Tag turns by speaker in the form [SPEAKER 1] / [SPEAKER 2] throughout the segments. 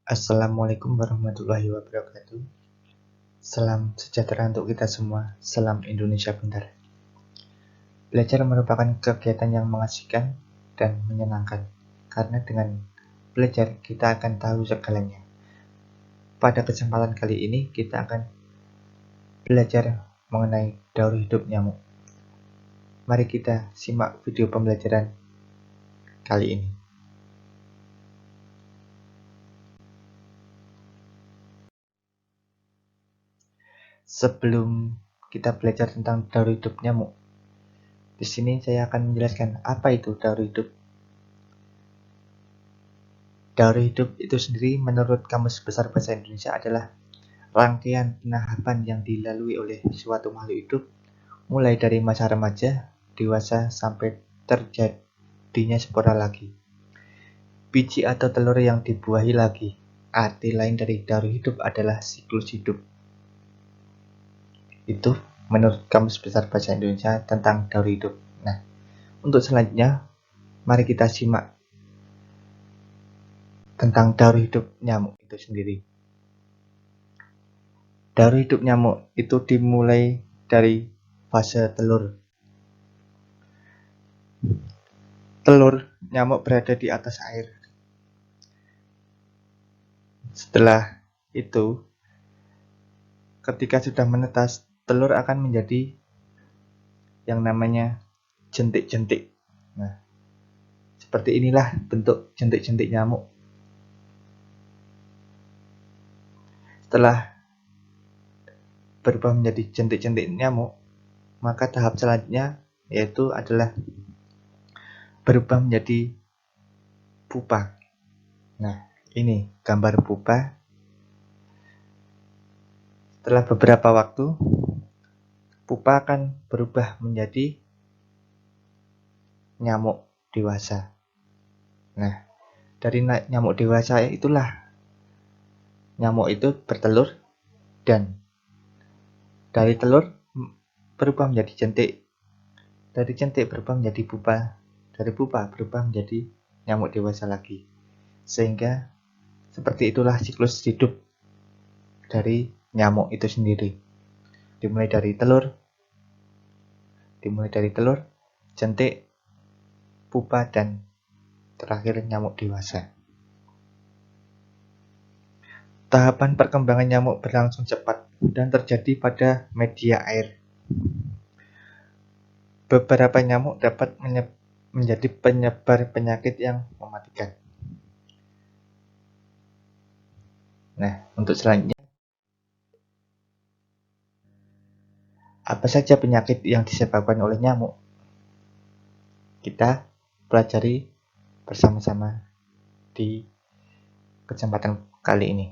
[SPEAKER 1] Assalamualaikum warahmatullahi wabarakatuh. Salam sejahtera untuk kita semua. Salam Indonesia Pintar. Belajar merupakan kegiatan yang mengasihkan dan menyenangkan, karena dengan belajar kita akan tahu segalanya. Pada kesempatan kali ini kita akan belajar mengenai daur hidup nyamuk. Mari kita simak video pembelajaran kali ini. Sebelum kita belajar tentang daur hidup nyamuk, di sini saya akan menjelaskan apa itu daur hidup. Daur hidup itu sendiri menurut Kamus Besar Bahasa Indonesia adalah rangkaian tahapan yang dilalui oleh suatu makhluk hidup mulai dari masa remaja, dewasa, sampai terjadinya spora lagi, biji atau telur yang dibuahi lagi. Arti lain dari daur hidup adalah siklus hidup. Itu menurut Kamus Besar Bahasa Indonesia tentang daur hidup. Nah, untuk selanjutnya mari kita simak tentang daur hidup nyamuk itu sendiri. Daur hidup nyamuk itu dimulai dari fase telur. Telur nyamuk berada di atas air. Setelah itu, ketika sudah menetas, telur akan menjadi yang namanya jentik-jentik. Nah, seperti inilah bentuk jentik-jentik nyamuk. Setelah berubah menjadi jentik-jentik nyamuk, maka tahap selanjutnya yaitu adalah berubah menjadi pupa. Nah, ini gambar pupa. Setelah beberapa waktu, pupa akan berubah menjadi nyamuk dewasa. Nah, dari nyamuk dewasa itulah nyamuk itu bertelur, dan dari telur berubah menjadi jentik, dari jentik berubah menjadi pupa, dari pupa berubah menjadi nyamuk dewasa lagi. Sehingga seperti itulah siklus hidup dari nyamuk itu sendiri. Dimulai dari telur, jentik, pupa, dan terakhir nyamuk dewasa. Tahapan perkembangan nyamuk berlangsung cepat dan terjadi pada media air. Beberapa nyamuk dapat menjadi penyebar penyakit yang mematikan. Nah, untuk selanjutnya, apa saja penyakit yang disebabkan oleh nyamuk? Kita pelajari bersama-sama di kesempatan kali ini.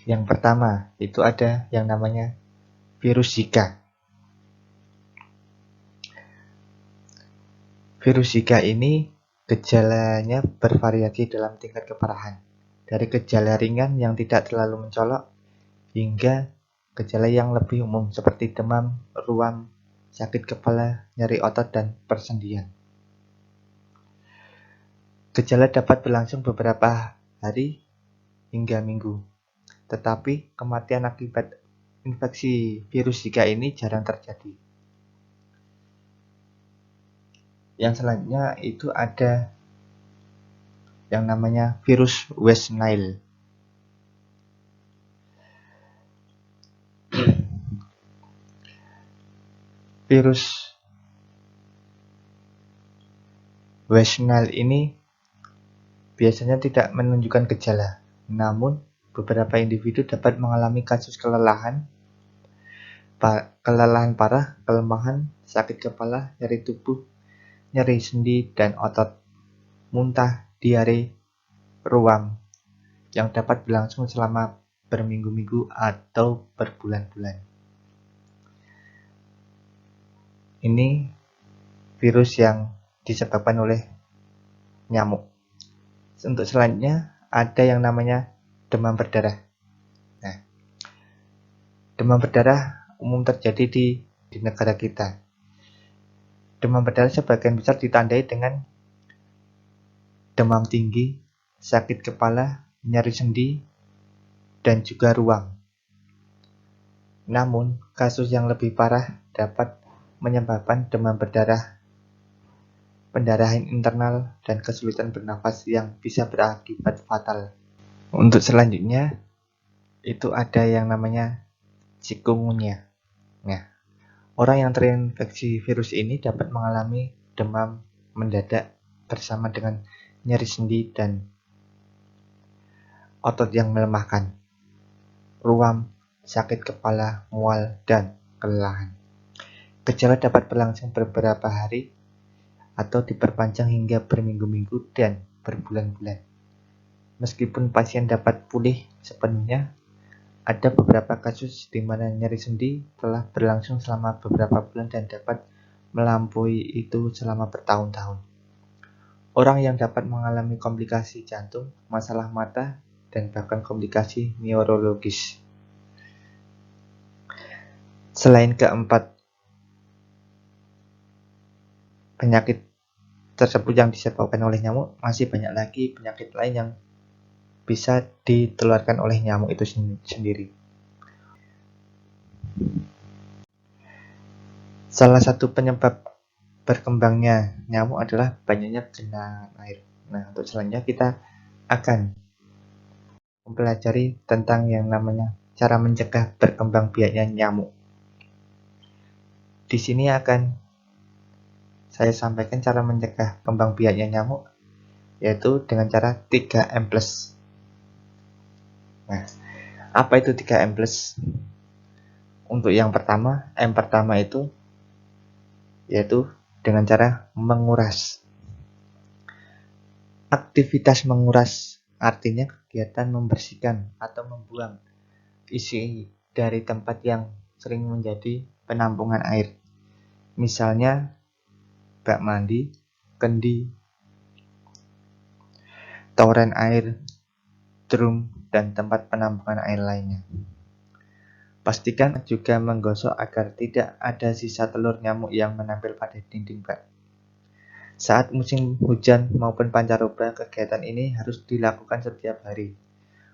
[SPEAKER 1] Yang pertama, itu ada yang namanya virus Zika. Virus Zika ini gejalanya bervariasi dalam tingkat keparahan. Dari gejala ringan yang tidak terlalu mencolok hingga gejala yang lebih umum seperti demam, ruam, sakit kepala, nyeri otot, dan persendian. Gejala dapat berlangsung beberapa hari hingga minggu, tetapi kematian akibat infeksi virus Zika ini jarang terjadi. Yang selanjutnya itu ada yang namanya virus West Nile. Virus West Nile ini biasanya tidak menunjukkan gejala, namun beberapa individu dapat mengalami kasus kelelahan parah, kelemahan, sakit kepala, nyeri tubuh, nyeri sendi dan otot, muntah, diare, ruam, yang dapat berlangsung selama berminggu-minggu atau berbulan-bulan. Ini virus yang disebabkan oleh nyamuk. Untuk selanjutnya ada yang namanya demam berdarah. Nah, demam berdarah umum terjadi di negara kita. Demam berdarah sebagian besar ditandai dengan demam tinggi, sakit kepala, nyeri sendi, dan juga ruam. Namun, kasus yang lebih parah dapat menyebabkan demam berdarah, pendarahan internal, dan kesulitan bernafas yang bisa berakibat fatal. Untuk selanjutnya, itu ada yang namanya chikungunya. Nah, orang yang terinfeksi virus ini dapat mengalami demam mendadak bersama dengan nyeri sendi dan otot yang melemahkan, ruam, sakit kepala, mual, dan kelelahan. Gejala dapat berlangsung beberapa hari atau diperpanjang hingga berminggu-minggu dan berbulan-bulan. Meskipun pasien dapat pulih sepenuhnya, ada beberapa kasus di mana nyeri sendi telah berlangsung selama beberapa bulan dan dapat melampaui itu selama bertahun-tahun. Orang yang dapat mengalami komplikasi jantung, masalah mata, dan bahkan komplikasi neurologis. Selain keempat penyakit tersebut yang disebabkan oleh nyamuk, masih banyak lagi penyakit lain yang bisa ditularkan oleh nyamuk itu sendiri. Salah satu penyebab berkembangnya nyamuk adalah banyaknya genangan air. Nah, untuk selanjutnya kita akan mempelajari tentang yang namanya cara mencegah berkembang biaknya nyamuk. Di sini akan saya sampaikan cara mencegah kembang biaknya nyamuk, yaitu dengan cara 3M+. Nah, apa itu 3M+? Untuk yang pertama, M pertama itu yaitu dengan cara menguras. Aktivitas menguras artinya kegiatan membersihkan atau membuang isi dari tempat yang sering menjadi penampungan air. Misalnya bak mandi, kendi, toren air, drum, dan tempat penampungan air lainnya. Pastikan juga menggosok agar tidak ada sisa telur nyamuk yang menempel pada dinding bak. Saat musim hujan maupun pancaroba, kegiatan ini harus dilakukan setiap hari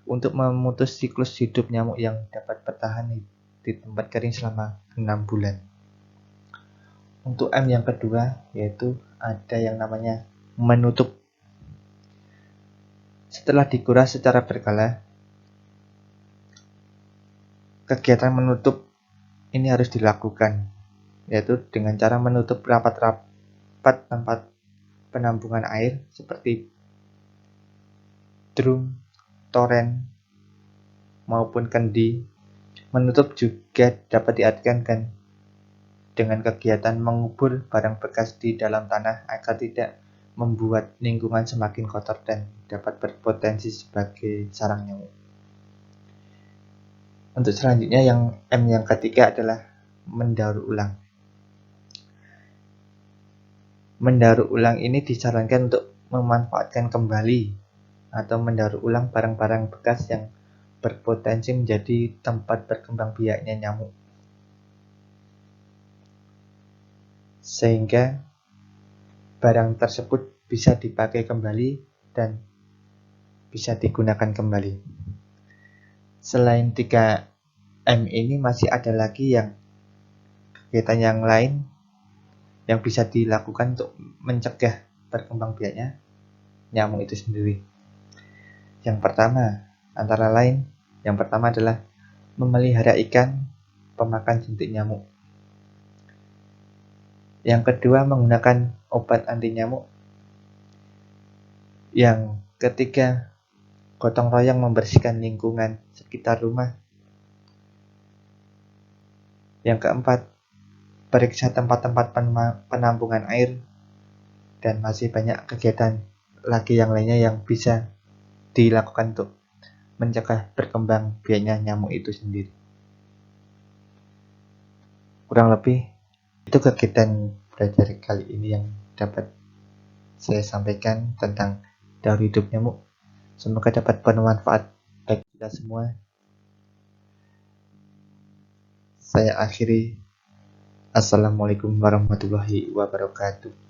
[SPEAKER 1] untuk memutus siklus hidup nyamuk yang dapat bertahan di tempat kering selama 6 bulan. Untuk M yang kedua, yaitu ada yang namanya menutup. Setelah dikuras secara berkala, kegiatan menutup ini harus dilakukan, yaitu dengan cara menutup rapat-rapat tempat penampungan air seperti drum, toren, maupun kendi. Menutup juga dapat diartikan dengan kegiatan mengubur barang bekas di dalam tanah agar tidak membuat lingkungan semakin kotor dan dapat berpotensi sebagai sarang nyamuk. Untuk selanjutnya yang M yang ketiga adalah mendaur ulang. Mendaur ulang ini disarankan untuk memanfaatkan kembali atau mendaur ulang barang-barang bekas yang berpotensi menjadi tempat berkembang biaknya nyamuk, sehingga barang tersebut bisa dipakai kembali dan bisa digunakan kembali. Selain 3M ini masih ada lagi yang kegiatan yang lain yang bisa dilakukan untuk mencegah berkembang biaknya nyamuk itu sendiri. Yang pertama adalah memelihara ikan pemakan jentik nyamuk. Yang kedua, menggunakan obat anti nyamuk. Yang ketiga, gotong royong membersihkan lingkungan sekitar rumah. Yang keempat, periksa tempat-tempat penampungan air. Dan masih banyak kegiatan lagi yang lainnya yang bisa dilakukan untuk mencegah berkembang biaknya nyamuk itu sendiri. Kurang lebih itu kegiatan belajar kali ini yang dapat saya sampaikan tentang daur hidup nyamuk. Semoga dapat bermanfaat bagi kita semua. Saya akhiri. Assalamualaikum warahmatullahi wabarakatuh.